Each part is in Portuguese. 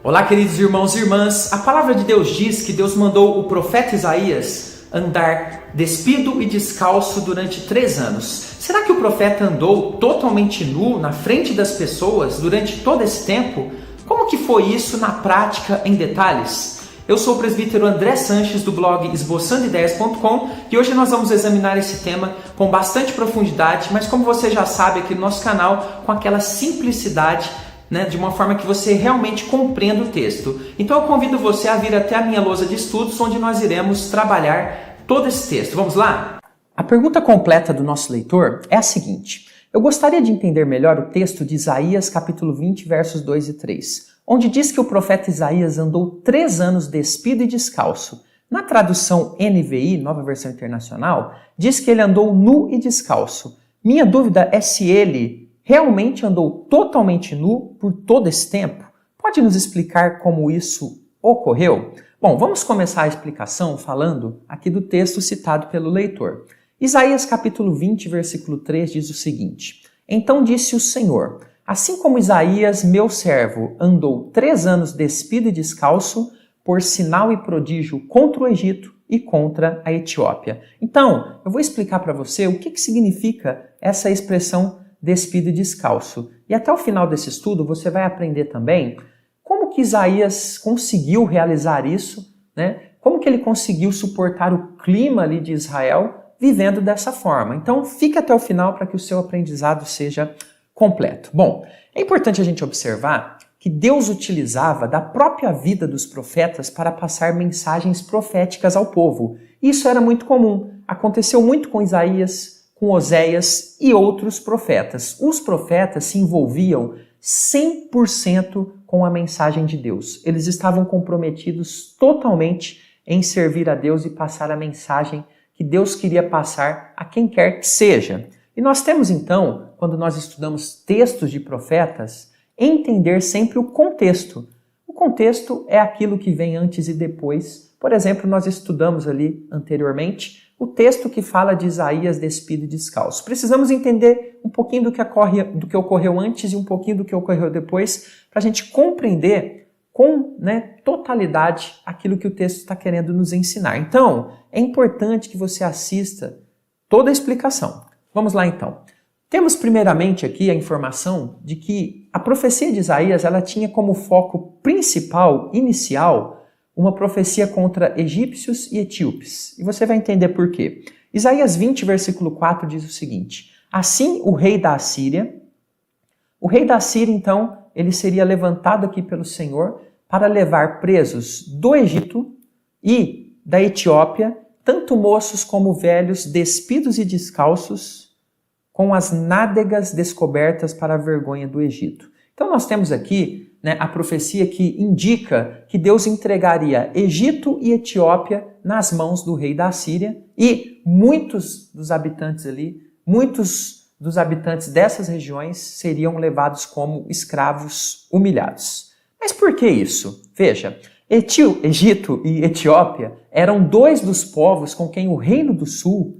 Olá, queridos irmãos e irmãs. A palavra de Deus diz que Deus mandou o profeta Isaías andar despido e descalço durante 3 anos. Será que o profeta andou totalmente nu na frente das pessoas durante todo esse tempo? Como que foi isso na prática, em detalhes? Eu sou o presbítero André Sanches do blog esboçandoideias.com e hoje nós vamos examinar esse tema com bastante profundidade, mas como você já sabe aqui no nosso canal, com aquela simplicidade, de uma forma que você realmente compreenda o texto. Então eu convido você a vir até a minha lousa de estudos, onde nós iremos trabalhar todo esse texto. Vamos lá? A pergunta completa do nosso leitor é a seguinte: eu gostaria de entender melhor o texto de Isaías capítulo 20, versos 2 e 3, onde diz que o profeta Isaías andou 3 anos despido e descalço. Na tradução NVI, Nova Versão Internacional, diz que ele andou nu e descalço. Minha dúvida é se ele realmente andou totalmente nu por todo esse tempo? Pode nos explicar como isso ocorreu? Bom, vamos começar a explicação falando aqui do texto citado pelo leitor. Isaías capítulo 20, versículo 3 diz o seguinte: Então disse o Senhor, assim como Isaías, meu servo, andou 3 anos despido e descalço, por sinal e prodígio contra o Egito e contra a Etiópia. Então, eu vou explicar para você o que significa essa expressão despido e descalço. E até o final desse estudo você vai aprender também como que Isaías conseguiu realizar isso, Como que ele conseguiu suportar o clima ali de Israel vivendo dessa forma. Então fique até o final para que o seu aprendizado seja completo. Bom, é importante a gente observar que Deus utilizava da própria vida dos profetas para passar mensagens proféticas ao povo. Isso era muito comum. Aconteceu muito com Isaías, com Oséias e outros profetas. Os profetas se envolviam 100% com a mensagem de Deus. Eles estavam comprometidos totalmente em servir a Deus e passar a mensagem que Deus queria passar a quem quer que seja. E nós temos então, quando nós estudamos textos de profetas, entender sempre o contexto. O contexto é aquilo que vem antes e depois. Por exemplo, nós estudamos ali anteriormente o texto que fala de Isaías despido e descalço. Precisamos entender um pouquinho do que ocorreu antes e um pouquinho do que ocorreu depois, para a gente compreender com totalidade aquilo que o texto está querendo nos ensinar. Então, é importante que você assista toda a explicação. Vamos lá então. Temos primeiramente aqui a informação de que a profecia de Isaías ela tinha como foco principal, inicial, uma profecia contra egípcios e etíopes. E você vai entender por quê. Isaías 20, versículo 4 diz o seguinte: Assim o rei da Assíria, então, ele seria levantado aqui pelo Senhor para levar presos do Egito e da Etiópia, tanto moços como velhos, despidos e descalços, com as nádegas descobertas para a vergonha do Egito. Então nós temos aqui a profecia que indica que Deus entregaria Egito e Etiópia nas mãos do rei da Assíria e muitos dos habitantes dessas regiões seriam levados como escravos humilhados. Mas por que isso? Veja, Egito e Etiópia eram 2 dos povos com quem o reino do sul,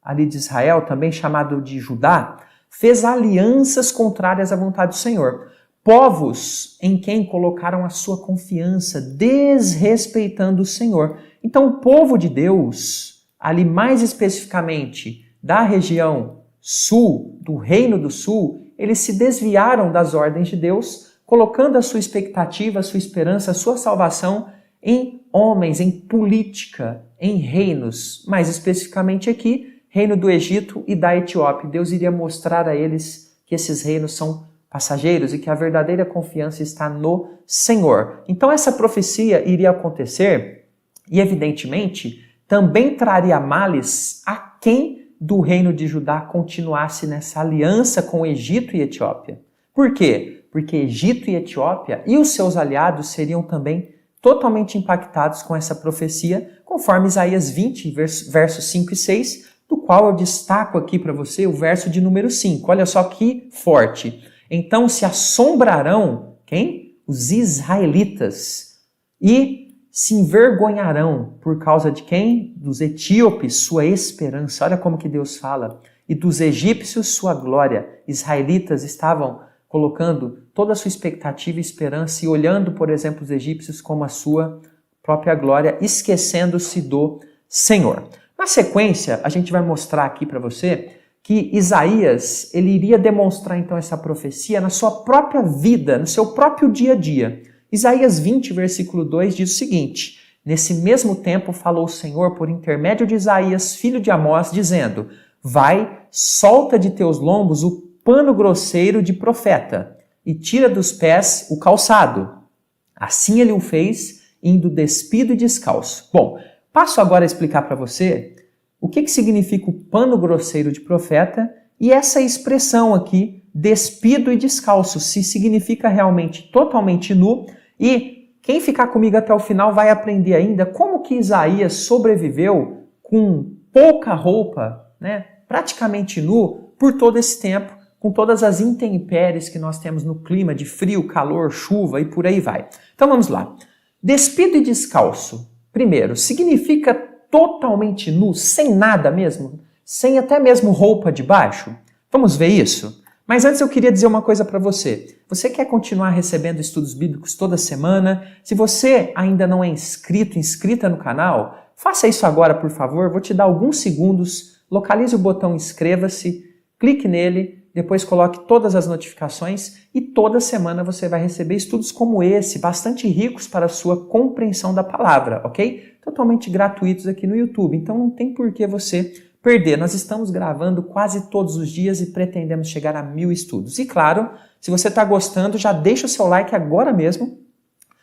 ali de Israel, também chamado de Judá, fez alianças contrárias à vontade do Senhor. Povos em quem colocaram a sua confiança, desrespeitando o Senhor. Então o povo de Deus, ali mais especificamente da região sul, do reino do sul, eles se desviaram das ordens de Deus, colocando a sua expectativa, a sua esperança, a sua salvação em homens, em política, em reinos. Mais especificamente aqui, reino do Egito e da Etiópia. Deus iria mostrar a eles que esses reinos são passageiros e que a verdadeira confiança está no Senhor. Então essa profecia iria acontecer e, evidentemente, também traria males a quem do reino de Judá continuasse nessa aliança com Egito e Etiópia. Por quê? Porque Egito e Etiópia e os seus aliados seriam também totalmente impactados com essa profecia, conforme Isaías 20, versos 5 e 6, do qual eu destaco aqui para você o verso de número 5. Olha só que forte. Então se assombrarão, quem? Os israelitas, e se envergonharão por causa de quem? Dos etíopes, sua esperança. Olha como que Deus fala. E dos egípcios, sua glória. Israelitas estavam colocando toda a sua expectativa e esperança e olhando, por exemplo, os egípcios como a sua própria glória, esquecendo-se do Senhor. Na sequência, a gente vai mostrar aqui para você que Isaías, ele iria demonstrar então essa profecia na sua própria vida, no seu próprio dia a dia. Isaías 20, versículo 2 diz o seguinte: nesse mesmo tempo falou o Senhor por intermédio de Isaías, filho de Amós, dizendo: vai, solta de teus lombos o pano grosseiro de profeta e tira dos pés o calçado. Assim ele o fez, indo despido e descalço. Bom, passo agora a explicar para você o que significa o pano grosseiro de profeta e essa expressão aqui, despido e descalço, se significa realmente totalmente nu. E quem ficar comigo até o final vai aprender ainda como que Isaías sobreviveu com pouca roupa, né, praticamente nu, por todo esse tempo, com todas as intempéries que nós temos no clima de frio, calor, chuva e por aí vai. Então vamos lá. Despido e descalço, primeiro, significa totalmente nu, sem nada mesmo, sem até mesmo roupa de baixo? Vamos ver isso? Mas antes eu queria dizer uma coisa para você. Você quer continuar recebendo estudos bíblicos toda semana? Se você ainda não é inscrita no canal, faça isso agora, por favor. Vou te dar alguns segundos, localize o botão inscreva-se, clique nele, depois coloque todas as notificações e toda semana você vai receber estudos como esse, bastante ricos para a sua compreensão da palavra, ok? Totalmente gratuitos aqui no YouTube, então não tem por que você perder. Nós estamos gravando quase todos os dias e pretendemos chegar a 1000 estudos. E claro, se você está gostando, já deixa o seu like agora mesmo,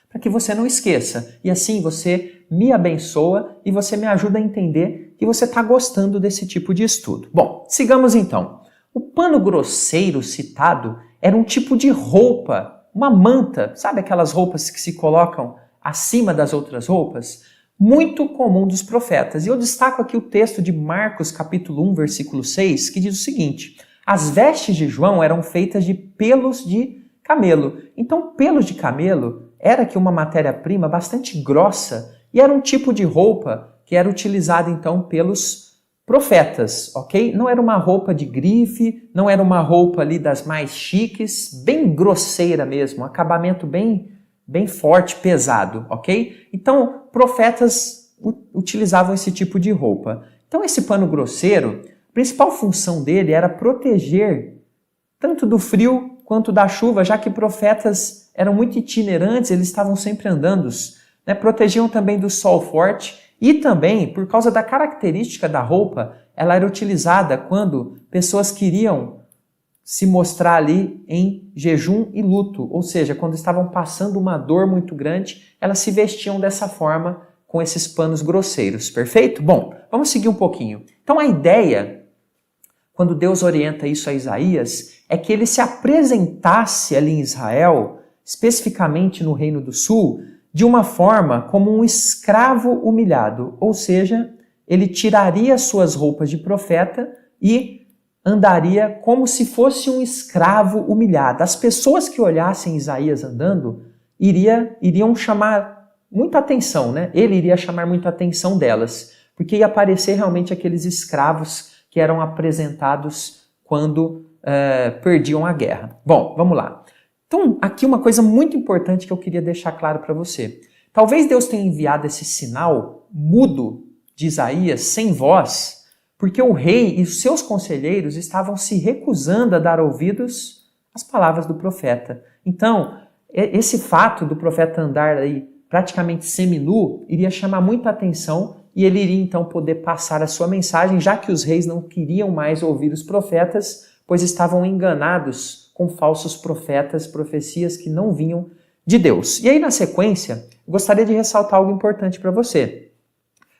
para que você não esqueça. E assim você me abençoa e você me ajuda a entender que você está gostando desse tipo de estudo. Bom, sigamos então. O pano grosseiro citado era um tipo de roupa, uma manta, sabe aquelas roupas que se colocam acima das outras roupas? Muito comum dos profetas. E eu destaco aqui o texto de Marcos, capítulo 1, versículo 6, que diz o seguinte: as vestes de João eram feitas de pelos de camelo. Então, pelos de camelo era aqui uma matéria-prima bastante grossa e era um tipo de roupa que era utilizada então pelos profetas, ok? Não era uma roupa de grife, não era uma roupa ali das mais chiques, bem grosseira mesmo, um acabamento bem forte, pesado, ok? Então, profetas utilizavam esse tipo de roupa. Então, esse pano grosseiro, a principal função dele era proteger tanto do frio quanto da chuva, já que profetas eram muito itinerantes, eles estavam sempre andando, né? Protegiam também do sol forte e também, por causa da característica da roupa, ela era utilizada quando pessoas queriam se mostrar ali em jejum e luto, ou seja, quando estavam passando uma dor muito grande, elas se vestiam dessa forma com esses panos grosseiros, perfeito? Bom, vamos seguir um pouquinho. Então a ideia, quando Deus orienta isso a Isaías, é que ele se apresentasse ali em Israel, especificamente no Reino do Sul, de uma forma como um escravo humilhado, ou seja, ele tiraria suas roupas de profeta e andaria como se fosse um escravo humilhado. As pessoas que olhassem Isaías andando iriam chamar muita atenção, né? Ele iria chamar muita atenção delas, porque ia aparecer realmente aqueles escravos que eram apresentados quando perdiam a guerra. Bom, vamos lá. Então, aqui uma coisa muito importante que eu queria deixar claro para você. Talvez Deus tenha enviado esse sinal mudo de Isaías, sem voz, porque o rei e os seus conselheiros estavam se recusando a dar ouvidos às palavras do profeta. Então, esse fato do profeta andar aí praticamente seminu iria chamar muita atenção e ele iria então poder passar a sua mensagem, já que os reis não queriam mais ouvir os profetas, pois estavam enganados com falsos profetas, profecias que não vinham de Deus. E aí, na sequência, eu gostaria de ressaltar algo importante para você.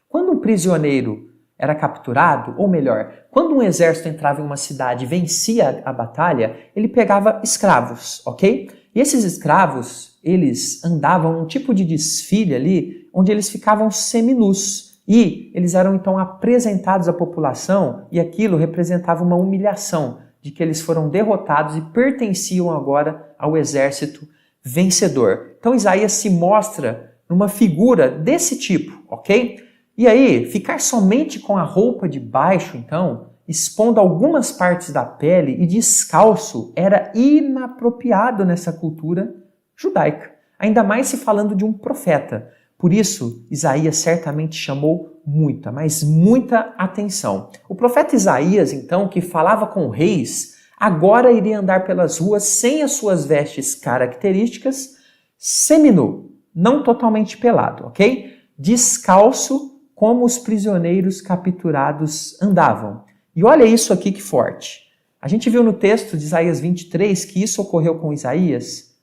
Quando um prisioneiro era capturado, ou melhor, quando um exército entrava em uma cidade e vencia a batalha, ele pegava escravos, ok? E esses escravos, eles andavam num tipo de desfile ali, onde eles ficavam seminus. E eles eram então apresentados à população, e aquilo representava uma humilhação, de que eles foram derrotados e pertenciam agora ao exército vencedor. Então Isaías se mostra numa figura desse tipo, ok? E aí, ficar somente com a roupa de baixo, então, expondo algumas partes da pele e descalço era inapropriado nessa cultura judaica, ainda mais se falando de um profeta. Por isso, Isaías certamente chamou muita, mas muita atenção. O profeta Isaías, então, que falava com reis, agora iria andar pelas ruas sem as suas vestes características, seminu, não totalmente pelado, ok? Descalço, como os prisioneiros capturados andavam. E olha isso aqui que forte. A gente viu no texto de Isaías 23 que isso ocorreu com Isaías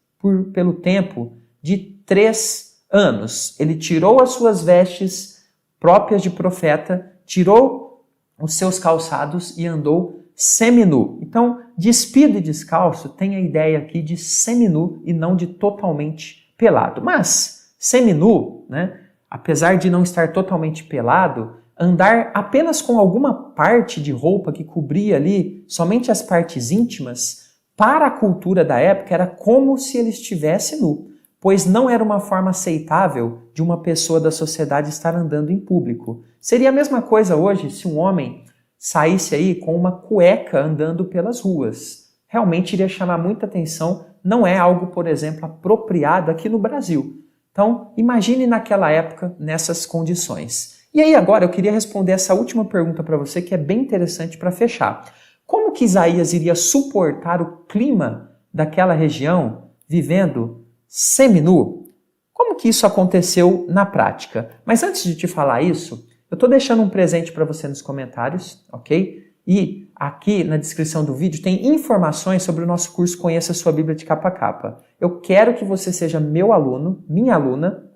pelo tempo de 3 anos. Ele tirou as suas vestes próprias de profeta, tirou os seus calçados e andou seminu. Então, despido e descalço tem a ideia aqui de seminu e não de totalmente pelado. Mas seminu, né, apesar de não estar totalmente pelado, andar apenas com alguma parte de roupa que cobria ali somente as partes íntimas, para a cultura da época era como se ele estivesse nu, pois não era uma forma aceitável de uma pessoa da sociedade estar andando em público. Seria a mesma coisa hoje se um homem saísse aí com uma cueca andando pelas ruas. Realmente iria chamar muita atenção, não é algo, por exemplo, apropriado aqui no Brasil. Então, imagine naquela época, nessas condições. E aí agora eu queria responder essa última pergunta para você, que é bem interessante para fechar. Como que Isaías iria suportar o clima daquela região vivendo seminu? Como que isso aconteceu na prática? Mas antes de te falar isso, eu estou deixando um presente para você nos comentários, ok? E aqui na descrição do vídeo tem informações sobre o nosso curso Conheça a Sua Bíblia de Capa a Capa. Eu quero que você seja meu aluno, minha aluna,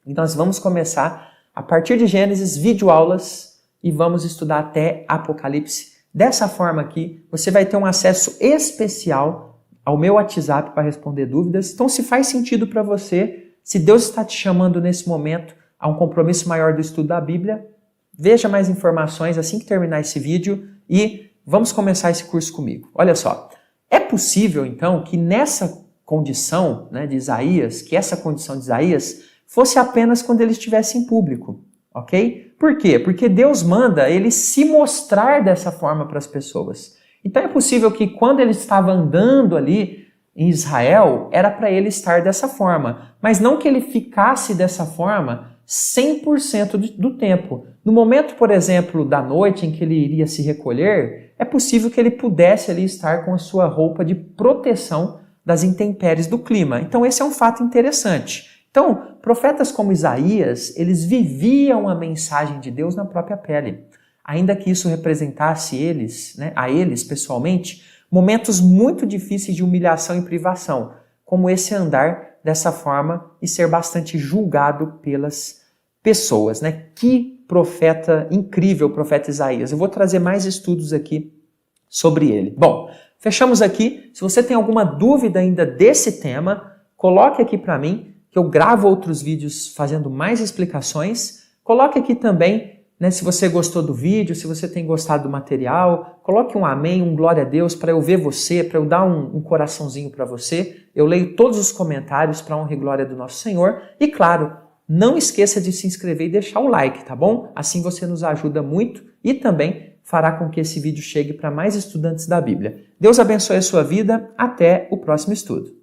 e nós vamos começar a partir de Gênesis, videoaulas, e vamos estudar até Apocalipse. Dessa forma aqui, você vai ter um acesso especial ao meu WhatsApp para responder dúvidas. Então, se faz sentido para você, se Deus está te chamando nesse momento a um compromisso maior do estudo da Bíblia, veja mais informações assim que terminar esse vídeo e vamos começar esse curso comigo. Olha só, é possível então que nessa condição, né, de Isaías, que essa condição de Isaías fosse apenas quando ele estivesse em público, ok? Por quê? Porque Deus manda ele se mostrar dessa forma para as pessoas. Então é possível que quando ele estava andando ali em Israel, era para ele estar dessa forma, mas não que ele ficasse dessa forma 100% do tempo. No momento, por exemplo, da noite em que ele iria se recolher, é possível que ele pudesse ali estar com a sua roupa de proteção das intempéries do clima. Então esse é um fato interessante. Então, profetas como Isaías, eles viviam a mensagem de Deus na própria pele. Ainda que isso representasse eles, né, a eles pessoalmente, momentos muito difíceis de humilhação e privação, como esse andar dessa forma e ser bastante julgado pelas pessoas, né? Que profeta incrível, o profeta Isaías. Eu vou trazer mais estudos aqui sobre ele. Bom, fechamos aqui. Se você tem alguma dúvida ainda desse tema, coloque aqui para mim, que eu gravo outros vídeos fazendo mais explicações. Coloque aqui também, né, se você gostou do vídeo, se você tem gostado do material, coloque um amém, um glória a Deus para eu ver você, para eu dar um coraçãozinho para você. Eu leio todos os comentários para honra e glória do nosso Senhor. E claro, não esqueça de se inscrever e deixar o like, tá bom? Assim você nos ajuda muito e também fará com que esse vídeo chegue para mais estudantes da Bíblia. Deus abençoe a sua vida. Até o próximo estudo.